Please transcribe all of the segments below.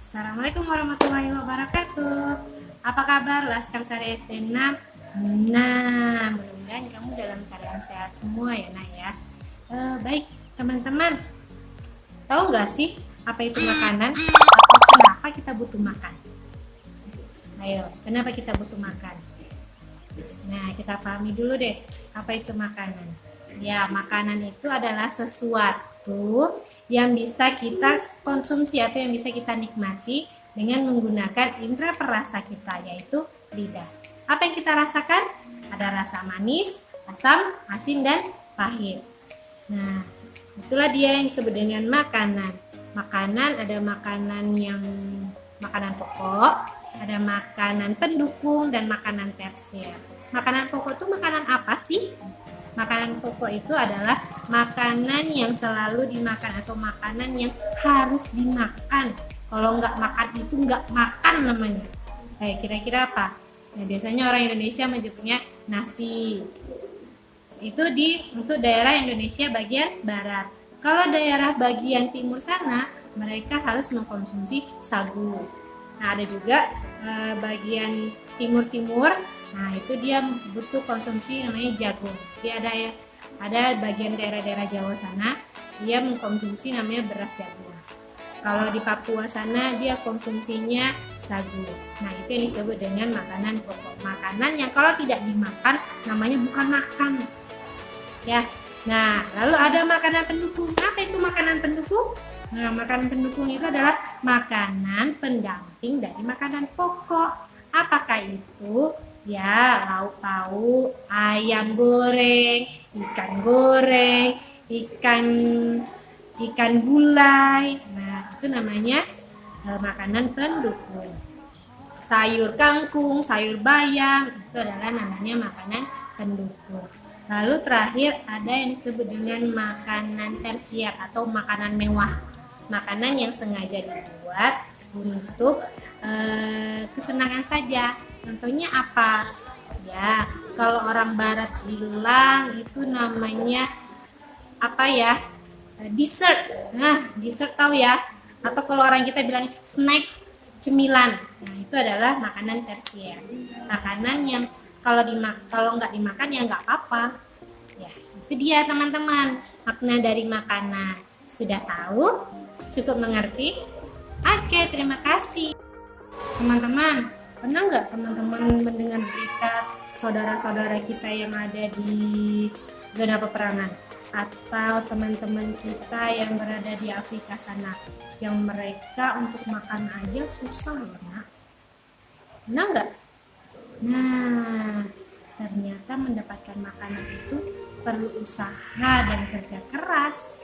Assalamualaikum warahmatullahi wabarakatuh. Apa kabar Laskar Sari SD 6? Nah, mudah-mudahan kamu dalam keadaan sehat semua ya Nak ya. Baik teman-teman, tahu nggak sih apa itu makanan atau kenapa kita butuh makan? Ayo, kenapa kita butuh makan? Nah, kita pahami dulu deh apa itu makanan. Ya, makanan itu adalah sesuatu yang bisa kita konsumsi atau yang bisa kita nikmati dengan menggunakan indera perasa kita, yaitu lidah. Apa yang kita rasakan? Ada rasa manis, asam, asin, dan pahit. Nah, itulah dia yang disebut dengan makanan. Makanan ada makanan pokok, ada makanan pendukung, dan makanan tersier. Makanan pokok itu makanan apa sih? Makanan pokok itu adalah makanan yang selalu dimakan atau makanan yang harus dimakan. Kalau nggak makan itu nggak makan namanya. Kayak kira-kira apa? Nah, biasanya orang Indonesia menyebutnya nasi. Itu untuk daerah Indonesia bagian barat. Kalau daerah bagian timur sana, mereka harus mengkonsumsi sagu. Nah, ada juga bagian timur-timur. Nah, itu dia butuh konsumsi namanya jagung. Jadi ada bagian daerah-daerah Jawa sana, dia mengkonsumsi namanya beras jagung. Kalau di Papua sana dia konsumsinya sagu. Nah, itu yang disebut dengan makanan pokok. Makanan yang kalau tidak dimakan namanya bukan makan. Ya. Nah, lalu ada makanan pendukung. Apa itu makanan pendukung? Nah, makanan pendukung itu adalah makanan pendamping dari makanan pokok. Apakah itu? Ya, lauk pauk, ayam goreng, ikan gulai. Nah, itu namanya makanan pendukung. Sayur kangkung, sayur bayam, itu adalah namanya makanan pendukung. Lalu terakhir ada yang disebut dengan makanan tersier atau makanan mewah. Makanan yang sengaja dibuat untuk kesenangan saja. Contohnya apa? Ya, kalau orang barat bilang itu namanya apa ya? Dessert. Nah, dessert tahu ya? Atau kalau orang kita bilang snack, cemilan. Nah, itu adalah makanan tersier. Makanan yang kalau nggak dimakan ya nggak apa-apa. Ya, itu dia teman-teman makna dari makanan. Sudah tahu? Cukup mengerti? Oke, terima kasih. Teman-teman, pernah nggak teman-teman mendengar berita saudara-saudara kita yang ada di zona peperangan? Atau teman-teman kita yang berada di Afrika sana, yang mereka untuk makan aja susah ya? Pernah nggak? Nah, ternyata mendapatkan makanan itu perlu usaha dan kerja keras.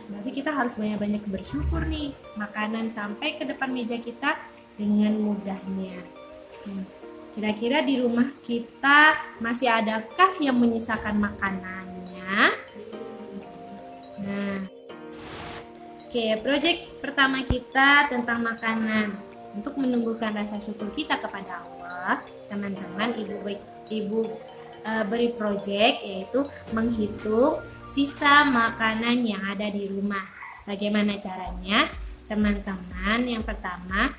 Berarti kita harus banyak-banyak bersyukur nih, makanan sampai ke depan meja kita dengan mudahnya. Kira-kira di rumah kita masih adakah yang menyisakan makanannya? Nah, oke, proyek pertama kita tentang makanan. Untuk menumbuhkan rasa syukur kita kepada Allah, teman-teman, ibu beri proyek yaitu menghitung sisa makanan yang ada di rumah. Bagaimana caranya? Teman-teman, yang pertama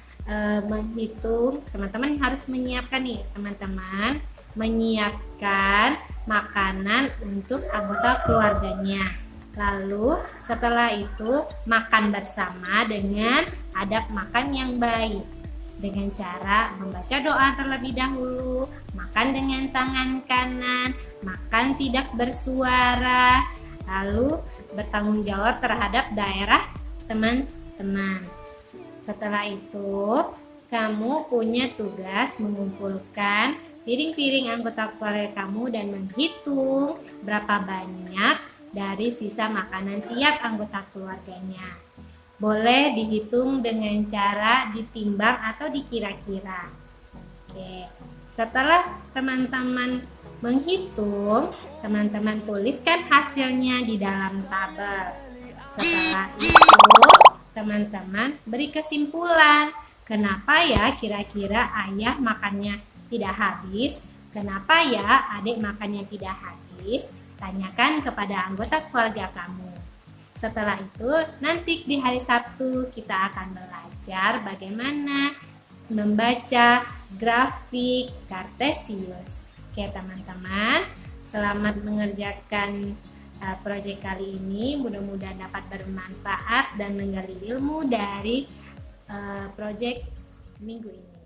menghitung, teman-teman harus menyiapkan nih, teman-teman menyiapkan makanan untuk anggota keluarganya. Lalu setelah itu makan bersama dengan adab makan yang baik, dengan cara membaca doa terlebih dahulu, makan dengan tangan kanan, makan tidak bersuara, lalu bertanggung jawab terhadap daerah teman-teman. Setelah itu, kamu punya tugas mengumpulkan piring-piring anggota keluarga kamu dan menghitung berapa banyak dari sisa makanan tiap anggota keluarganya. Boleh dihitung dengan cara ditimbang atau dikira-kira. Oke. Setelah teman-teman menghitung, teman-teman tuliskan hasilnya di dalam tabel. Setelah itu, teman-teman beri kesimpulan. Kenapa ya kira-kira ayah makannya tidak habis? Kenapa ya adik makannya tidak habis? Tanyakan kepada anggota keluarga kamu. Setelah itu nanti di hari Sabtu kita akan belajar bagaimana membaca grafik kartesius. Oke teman-teman, selamat mengerjakan proyek kali ini. Mudah-mudahan dapat bermanfaat dan menggali ilmu dari proyek minggu ini.